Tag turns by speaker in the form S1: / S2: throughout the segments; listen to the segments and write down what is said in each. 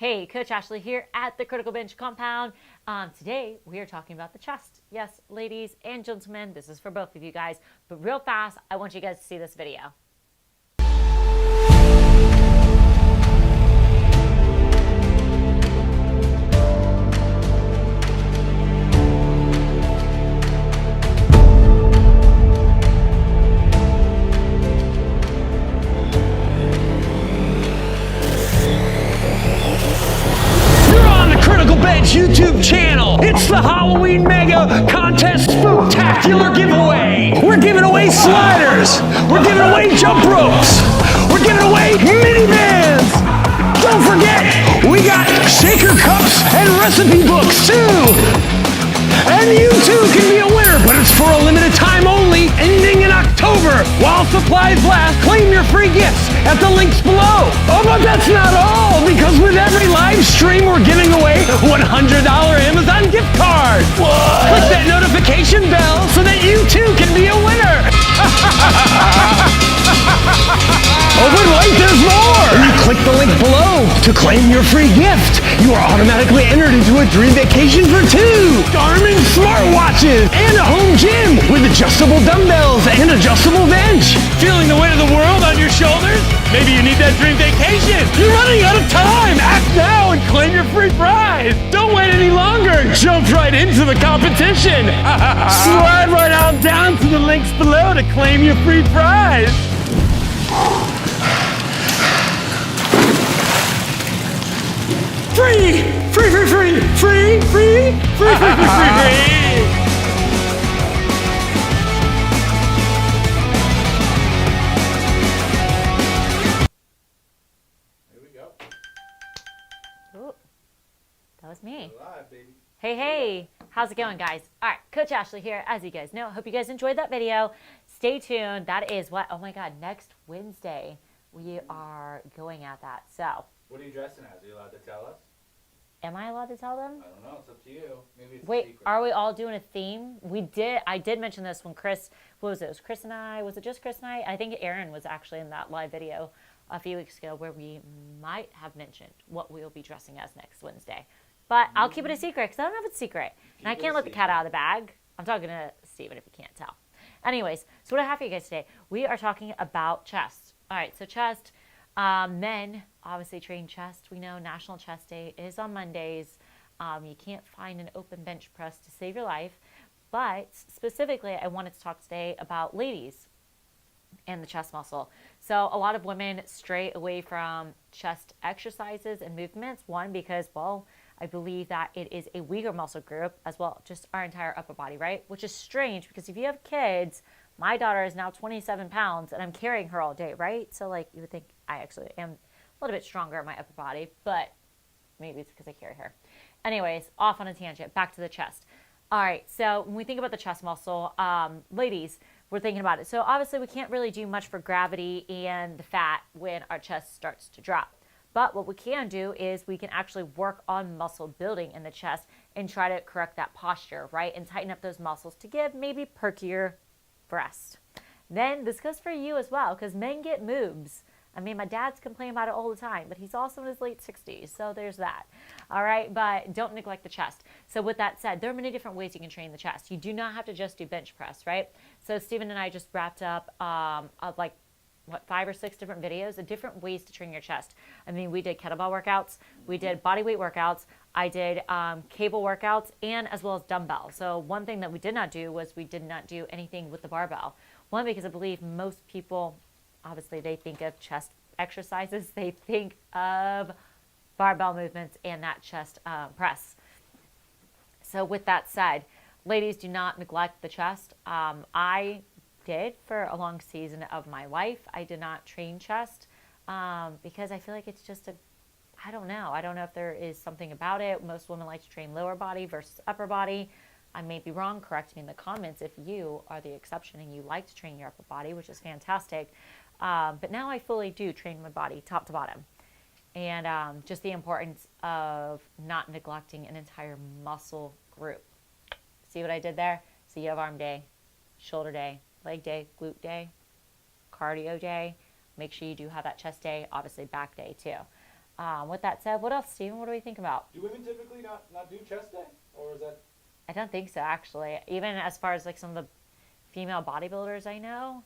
S1: Hey, Coach Ashley here at the Critical Bench Compound. Today we are talking about the chest. Yes, ladies and gentlemen, this is for both of you guys. But real fast, I want you guys to see this video.
S2: YouTube channel. It's the Halloween Mega Contest Spooktacular giveaway. We're giving away sliders. We're giving away jump ropes. We're giving away minivans. Don't forget, we got shaker cups and recipe books too. And you too can be a winner, but it's for a limited time only, ending in October. While supplies last, claim your free gifts at the links below. Oh, but that's not all, because with every live stream, we're giving away a $100 Amazon gift card. What? Click that notification bell so that you too can be a winner. Oh, but wait, there's more. When you click the link below to claim your free gift, you are automatically entered into a dream vacation for 2 Garmin smartwatches and a home gym with adjustable dumbbells and adjustable bench. Feeling the weight of the world on your shoulders? Maybe you need that dream vacation. You're running out of time. Act now and claim your free prize. Don't wait any longer. Jump right into the competition. Slide right on down to the links below to claim your free prize. Free! Free, free, free! Free, free, free, free, free, free, free!
S3: Here we go.
S1: Ooh, that was me.
S3: We're live, baby.
S1: Hey, how's it going, guys? All right, Coach Ashley here, as you guys know. Hope you guys enjoyed that video. Stay tuned. That is what, oh my God, next Wednesday we are going at that. So,
S3: What are you dressing as? Are you allowed to tell us?
S1: am I allowed to tell them?
S3: I don't know. It's up to you. Maybe it's a
S1: Wait,
S3: secret.
S1: are we all doing a theme? I did mention this when Chris, what was it? It was Chris and I. Was it just Chris and I? I think Aaron was actually in that live video a few weeks ago where we might have mentioned what we will be dressing as next Wednesday. But I'll keep it a secret because I don't know if it's secret. And I can't let the cat out of the bag. I'm talking to Steven if you can't tell. Anyways, so what I have for you guys today, we are talking about chest. All right, so chest. Men obviously train chest. We know National Chest Day is on Mondays. You can't find an open bench press to save your life. But specifically, I wanted to talk today about ladies and the chest muscle. So a lot of women stray away from chest exercises and movements. One, because, well, I believe that it is a weaker muscle group as well, just our entire upper body, right? Which is strange because if you have kids, my daughter is now 27 pounds and I'm carrying her all day, right? So like you would think I actually am a little bit stronger in my upper body, but maybe it's because I carry her. Anyways, off on a tangent, back to the chest. All right, so when we think about the chest muscle, ladies, we're thinking about it. So obviously we can't really do much for gravity and the fat when our chest starts to drop. But what we can do is we can actually work on muscle building in the chest and try to correct that posture, right? And tighten up those muscles to give maybe perkier breasts. Then this goes for you as well because men get moobs. I mean, my dad's complaining about it all the time, but he's also in his late 60s, so there's that. All right, but don't neglect the chest. So with that said, there are many different ways you can train the chest. You do not have to just do bench press, right? So Steven and I just wrapped up 5 or 6 different videos of different ways to train your chest. I mean, we did kettlebell workouts, we did body weight workouts, I did cable workouts, and as well as dumbbell. So one thing that we did not do was we did not do anything with the barbell. One, because I believe most people, obviously they think of chest exercises, they think of barbell movements and that chest press. So with that said, ladies, do not neglect the chest. I did for a long season of my life. I did not train chest because I feel like it's just I don't know if there is something about it. Most women like to train lower body versus upper body. I may be wrong. Correct me in the comments if you are the exception and you like to train your upper body, which is fantastic. But now I fully do train my body top to bottom. And just the importance of not neglecting an entire muscle group. See what I did there? So you have arm day, shoulder day, leg day, glute day, cardio day. Make sure you do have that chest day, obviously back day too. With that said, what else, Steven? What do we think about?
S3: Do women typically not do chest day? Or is that...
S1: I don't think so, actually. Even as far as like some of the female bodybuilders I know,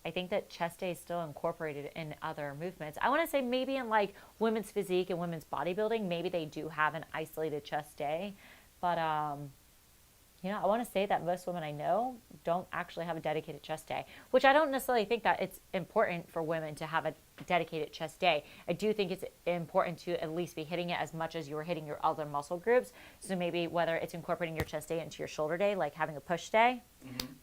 S1: I think that chest day is still incorporated in other movements. I want to say maybe in like women's physique and women's bodybuilding, maybe they do have an isolated chest day. But, I want to say that most women I know don't actually have a dedicated chest day, which I don't necessarily think that it's important for women to have a dedicated chest day. I do think it's important to at least be hitting it as much as you were hitting your other muscle groups. So maybe whether it's incorporating your chest day into your shoulder day, like having a push day,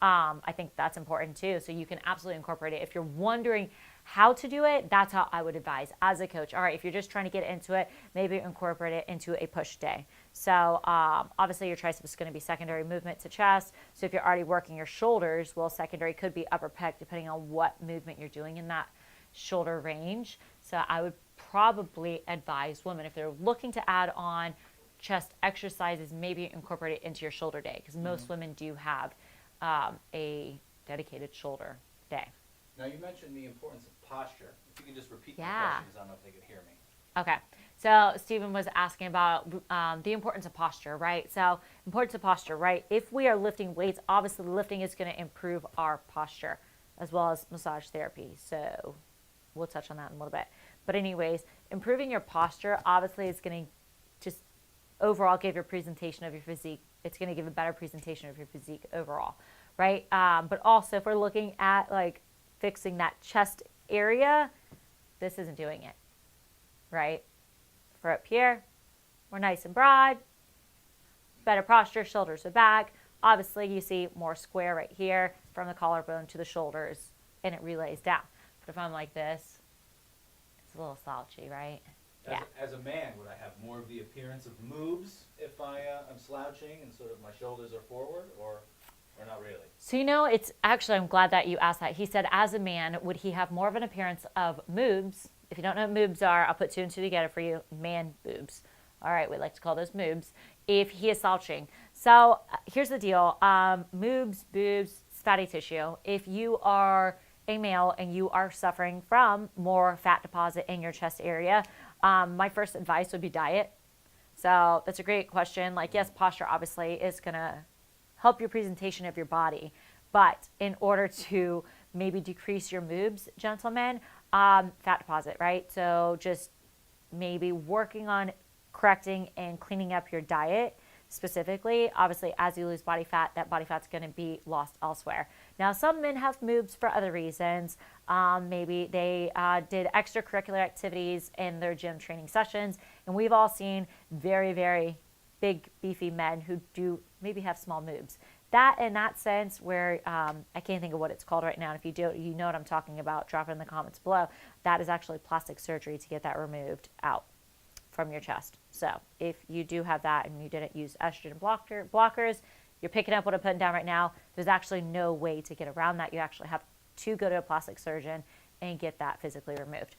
S1: I think that's important too. So you can absolutely incorporate it. If you're wondering how to do it, that's how I would advise as a coach. All right, if you're just trying to get into it, maybe incorporate it into a push day. So obviously your tricep is going to be secondary movement to chest. So if you're already working your shoulders, well, secondary could be upper pec depending on what movement you're doing in that shoulder range. So I would probably advise women, if they're looking to add on chest exercises, maybe incorporate it into your shoulder day, because most women do have a dedicated shoulder day.
S3: Now, you mentioned the importance of posture. If you can just repeat my
S1: Yeah.
S3: question, because I don't know if they could hear me.
S1: Okay. So Stephen was asking about the importance of posture, right? So importance of posture, right? If we are lifting weights, obviously lifting is going to improve our posture as well as massage therapy. So we'll touch on that in a little bit. But anyways, improving your posture obviously is going to just overall give your presentation of your physique. It's going to give a better presentation of your physique overall, right? But also if we're looking at like fixing that chest area, this isn't doing it, right? For up here, we're nice and broad, better posture, shoulders are back. Obviously, you see more square right here from the collarbone to the shoulders, and it relays down. But if I'm like this, it's a little slouchy, right?
S3: As a man, would I have more of the appearance of moves if I'm slouching and sort of my shoulders are forward, or not really?
S1: So, it's actually, I'm glad that you asked that. He said, as a man, would he have more of an appearance of moobs? If you don't know what moobs are, I'll put two and two together for you. Man boobs. All right, we like to call those moobs. If he is slouching. So here's the deal. Moobs, boobs, fatty tissue. If you are a male and you are suffering from more fat deposit in your chest area, my first advice would be diet. So that's a great question. Like, yes, posture obviously is going to help your presentation of your body. But in order to maybe decrease your moobs, gentlemen, fat deposit, right? So just maybe working on correcting and cleaning up your diet specifically. Obviously, as you lose body fat, that body fat's going to be lost elsewhere. Now, some men have moobs for other reasons. Maybe they did extracurricular activities in their gym training sessions, and we've all seen very, very big, beefy men who do maybe have small moobs. That, in that sense, where I can't think of what it's called right now. And if you do, you know what I'm talking about, drop it in the comments below. That is actually plastic surgery to get that removed out from your chest. So if you do have that and you didn't use estrogen blockers, you're picking up what I'm putting down right now. There's actually no way to get around that. You actually have to go to a plastic surgeon and get that physically removed.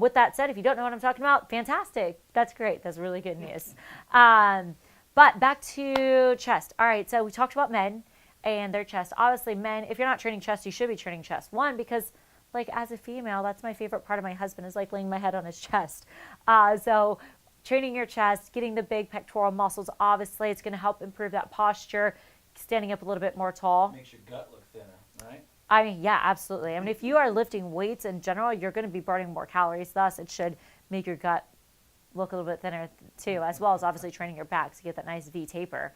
S1: With that said, if you don't know what I'm talking about, fantastic. That's great. That's really good news. But back to chest. All right, so we talked about men and their chest. Obviously, men, if you're not training chest, you should be training chest. One, because like as a female, that's my favorite part of my husband is like laying my head on his chest. So training your chest, getting the big pectoral muscles, obviously it's going to help improve that posture, standing up a little bit more tall.
S3: Makes your gut look thinner, right?
S1: I mean, yeah, absolutely. I mean, if you are lifting weights in general, you're going to be burning more calories. Thus, it should make your gut look a little bit thinner too, as well as obviously training your back to get that nice V taper.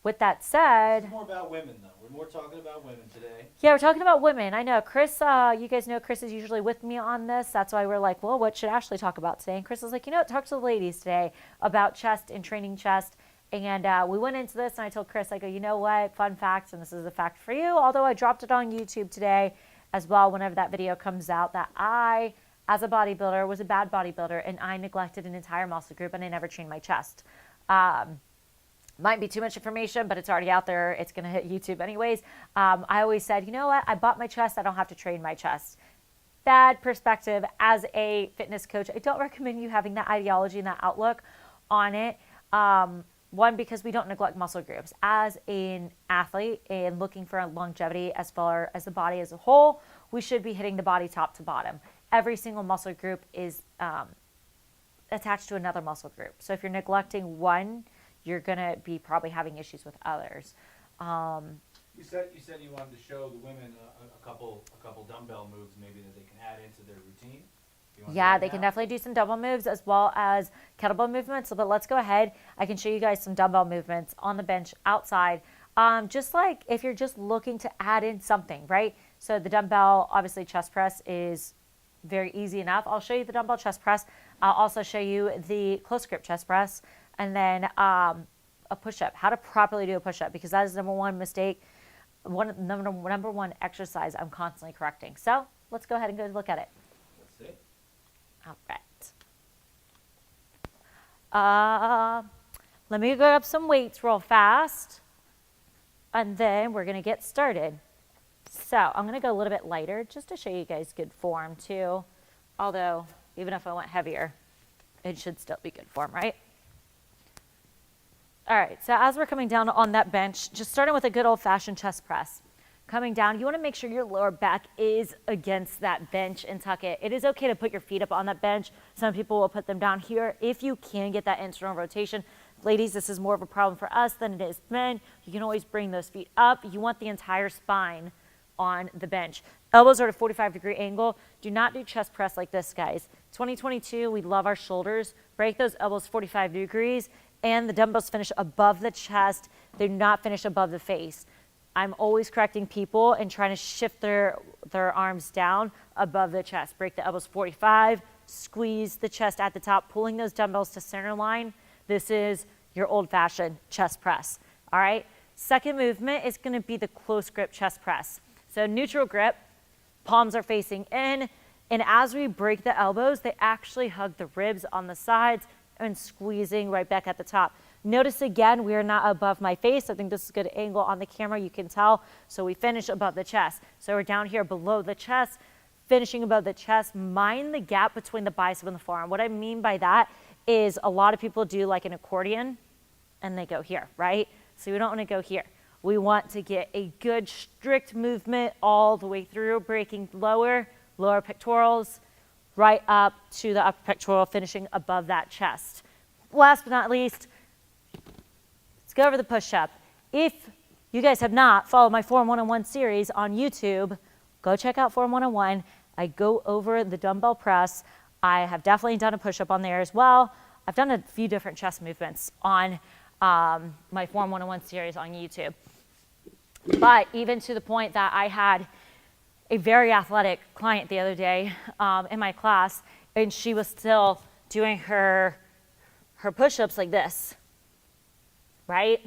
S1: With that said,
S3: It's more about women, though. We're more talking about women today.
S1: yeah, we're talking about women. I know Chris, you guys know Chris is usually with me on this. That's why we're like, well, what should Ashley talk about today? And Chris was like, talk to the ladies today about chest and training chest. And we went into this and I told Chris, I go, you know what, fun fact, and this is a fact for you, although I dropped it on YouTube today as well whenever that video comes out, that I, as a bodybuilder, was a bad bodybuilder and I neglected an entire muscle group and I never trained my chest. Might be too much information, but it's already out there. It's going to hit YouTube anyways. I always said, you know what? I bought my chest. I don't have to train my chest. Bad perspective as a fitness coach. I don't recommend you having that ideology and that outlook on it. One, because we don't neglect muscle groups. As an athlete and looking for longevity as far as the body as a whole, we should be hitting the body top to bottom. every single muscle group is attached to another muscle group. So if you're neglecting one, you're gonna be probably having issues with others.
S3: You said you wanted to show the women a couple dumbbell moves maybe that they can add into their routine.
S1: Yeah, they can definitely do some dumbbell moves as well as kettlebell movements. But let's go ahead. I can show you guys some dumbbell movements on the bench outside. Just like if you're just looking to add in something, right? So the dumbbell, obviously chest press is very easy enough. I'll show you the dumbbell chest press. I'll also show you the close grip chest press, and then a push-up, how to properly do a push-up, because that is the number one mistake, number one exercise I'm constantly correcting. So let's go ahead and go look at it.
S3: Let's see.
S1: All right. Let me go up some weights real fast, and then we're gonna get started. So I'm gonna go a little bit lighter just to show you guys good form too. Although, even if I went heavier, it should still be good form, right? All right, so as we're coming down on that bench, just starting with a good old-fashioned chest press. Coming down, you wanna make sure your lower back is against that bench and tuck it. It is okay to put your feet up on that bench. Some people will put them down here if you can get that internal rotation. Ladies, this is more of a problem for us than it is men. You can always bring those feet up. You want the entire spine on the bench. Elbows are at a 45-degree angle. Do not do chest press like this, guys. 2022, we love our shoulders. Break those elbows 45 degrees, and the dumbbells finish above the chest. They do not finish above the face. I'm always correcting people and trying to shift their arms down above the chest. Break the elbows 45, squeeze the chest at the top, pulling those dumbbells to center line. This is your old-fashioned chest press, all right? Second movement is gonna be the close grip chest press. So neutral grip, palms are facing in, and as we break the elbows, they actually hug the ribs on the sides and squeezing right back at the top. Notice again, we are not above my face. I think this is a good angle on the camera, you can tell. So we finish above the chest. So we're down here below the chest, finishing above the chest. Mind the gap between the bicep and the forearm. What I mean by that is a lot of people do like an accordion and they go here, right? So we don't want to go here. We want to get a good strict movement all the way through, breaking lower pectorals, right up to the upper pectoral, finishing above that chest. Last but not least, let's go over the push-up. If you guys have not followed my Form 101 series on YouTube, go check out Form 101. I go over the dumbbell press. I have definitely done a push-up on there as well. I've done a few different chest movements on my Form 101 series on YouTube. But even to the point that I had a very athletic client the other day in my class, and she was still doing her push-ups like this, right?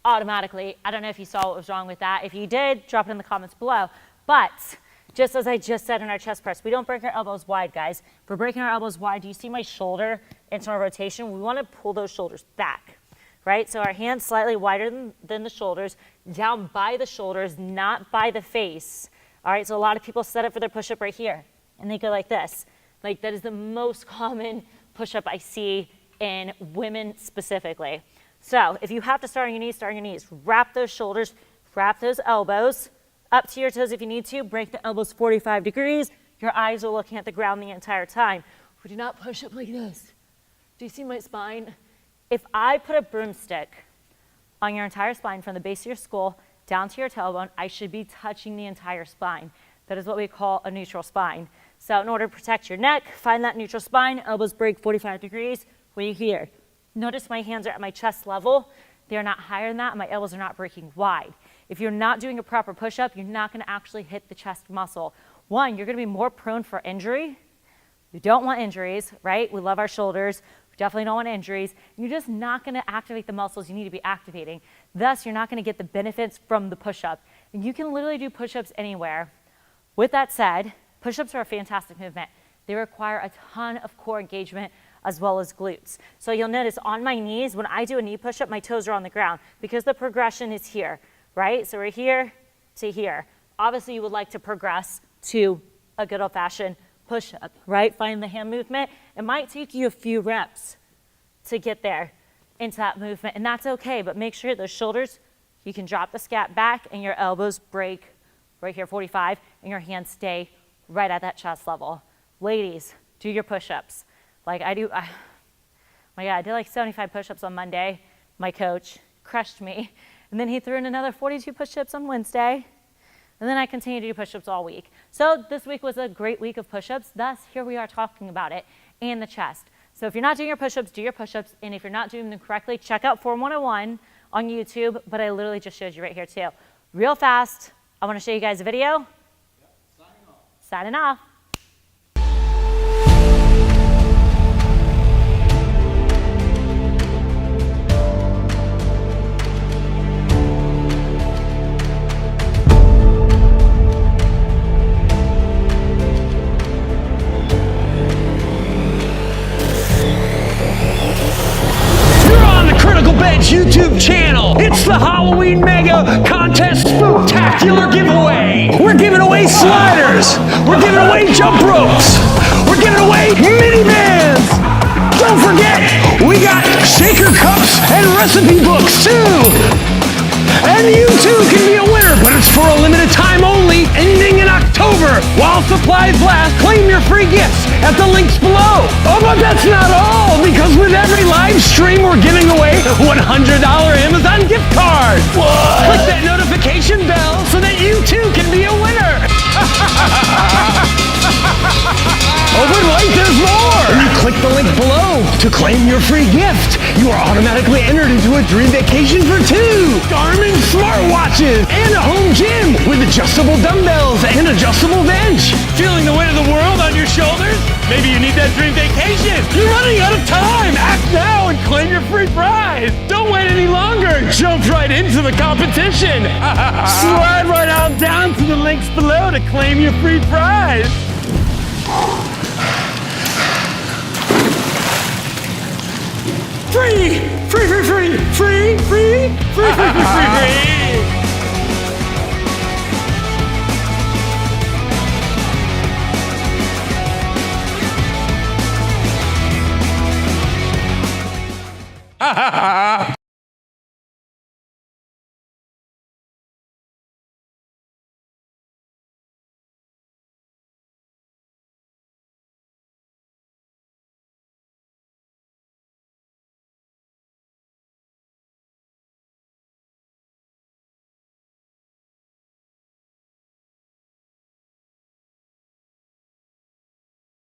S1: Automatically. I don't know if you saw what was wrong with that. If you did, drop it in the comments below. But just as I just said in our chest press, we don't break our elbows wide, guys. If we're breaking our elbows wide, do you see my shoulder internal rotation? We want to pull those shoulders back, right? So our hands slightly wider than the shoulders, down by the shoulders, not by the face. All right, so a lot of people set up for their push-up right here, and they go like this. Like, that is the most common push-up I see in women specifically. So if you have to start on your knees, start on your knees. Wrap those shoulders, wrap those elbows up to your toes if you need to. Break the elbows 45 degrees. Your eyes are looking at the ground the entire time. We do not push up like this. Do you see my spine? If I put a broomstick on your entire spine from the base of your skull down to your tailbone, I should be touching the entire spine. That is what we call a neutral spine. So in order to protect your neck, find that neutral spine, elbows break 45 degrees. What you hear? Notice my hands are at my chest level. They're not higher than that, and my elbows are not breaking wide. If you're not doing a proper push-up, you're not gonna actually hit the chest muscle. One, you're gonna be more prone for injury. You don't want injuries, right? We love our shoulders. We definitely don't want injuries. You're just not gonna activate the muscles you need to be activating. Thus, you're not gonna get the benefits from the push-up. And you can literally do push-ups anywhere. With that said, push-ups are a fantastic movement. They require a ton of core engagement as well as glutes. So you'll notice on my knees, when I do a knee push-up, my toes are on the ground because the progression is here, right? So we're here to here. Obviously, you would like to progress to a good old-fashioned push-up, right? Find the hand movement. It might take you a few reps to get there into that movement, and that's okay, but make sure those shoulders, you can drop the scat back and your elbows break right here, 45, and your hands stay right at that chest level. Ladies, do your push-ups. Like I do, my God, I did like 75 push-ups on Monday. My coach crushed me. And then he threw in another 42 push-ups on Wednesday. And then I continued to do push-ups all week. So this week was a great week of push-ups. Thus, here we are talking about it, and the chest. So if you're not doing your push-ups, do your push-ups. And if you're not doing them correctly, check out Form 101 on YouTube. But I literally just showed you right here too. Real fast, I want to show you guys a video.
S3: Yep. Signing off.
S1: Signing off.
S2: YouTube channel. It's the Halloween Mega Contest Spooktacular giveaway. We're giving away sliders. We're giving away jump ropes. We're giving away minivans. Don't forget, we got shaker cups and recipe books too. And you too can be a winner, but it's for a limited time only, ending in October. While supplies last, claim your free gifts at the links below. Oh, but that's not all, because with every live stream, we're giving away a $100 Amazon gift card. What? Click that notification bell so that you too can be a winner. Oh, but wait, there's more! When you click the link below to claim your free gift, you are automatically entered into a dream vacation for 2 Garmin smartwatches and a home gym with adjustable dumbbells and adjustable bench. Feeling the weight of the world on your shoulders? Maybe you need that dream vacation. You're running out of time. Act now and claim your free prize. Don't wait any longer. Jump right into the competition. Slide right on down to the links below to claim your free prize. Free! Free, free, free! Free, free, free, free, free, free, free! Ha ha ha!